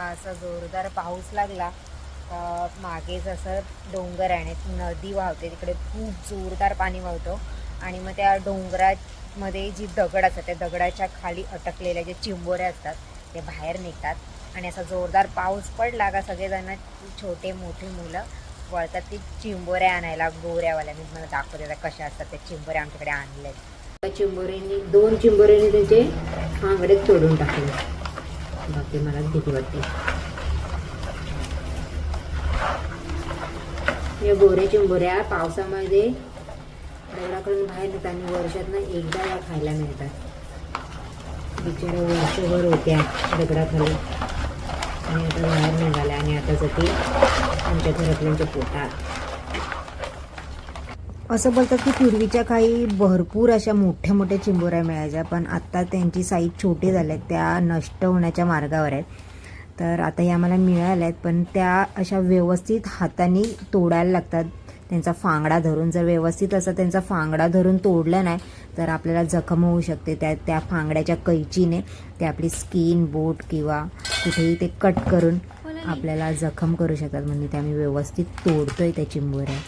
असा जोरदार पाऊस लागला. मागेच असं डोंगर आहे, नदी वाहते, तिकडे खूप जोरदार पाणी वाहतो आणि मग त्या डोंगरामध्ये जी दगड असतात त्या दगडाच्या खाली अटकलेल्या जे चिंबोऱ्या असतात ते बाहेर निघतात आणि असा जोरदार पाऊस पडला का सगळेजण छोटे मोठे मुलं वळतात ती चिंबोऱ्या आणायला. गोऱ्यावाल्या मी मला दाखवते त्या कशा असतात त्या चिंबोऱ्या आमच्याकडे आणल्या. चिंबोऱ्यांनी 2 चिंबोऱ्यांनी त्याचे आंगडेच तोडून टाकले. बाकी मला भीती वाटते. या गोऱ्या चिंबोऱ्या पावसामध्ये दगडाकडून बाहेर येतात आणि वर्षातनं एकदा या खायला मिळतात. बिचाऱ्या वर्षभर होत्या दगडाखाली आणि आता बाहेर निघाल्या आणि आता जती आमच्या घरातल्यांच्या पोटात. असं बोलतात की पूर्वीच्या काही भरपूर अशा मोठ्या मोठ्या चिंबोऱ्या मिळायच्या, पण आत्ता त्यांची साईज छोटी झाल्या, त्या नष्ट होण्याच्या मार्गावर आहेत. तर आता या आम्हाला मिळाल्या आहेत, पण त्या अशा व्यवस्थित हाताने तोडायला लागतात, त्यांचा फांगडा धरून. जर व्यवस्थित असं त्यांचा फांगडा धरून तोडलं नाही तर आपल्याला जखम होऊ शकते. त्या फांगड्याच्या कैचीने ते आपली स्किन, बोट किंवा कुठेही ते कट करून आपल्याला जखम करू शकतात. म्हणजे ते आम्ही व्यवस्थित तोडतोय त्या चिंबोऱ्या.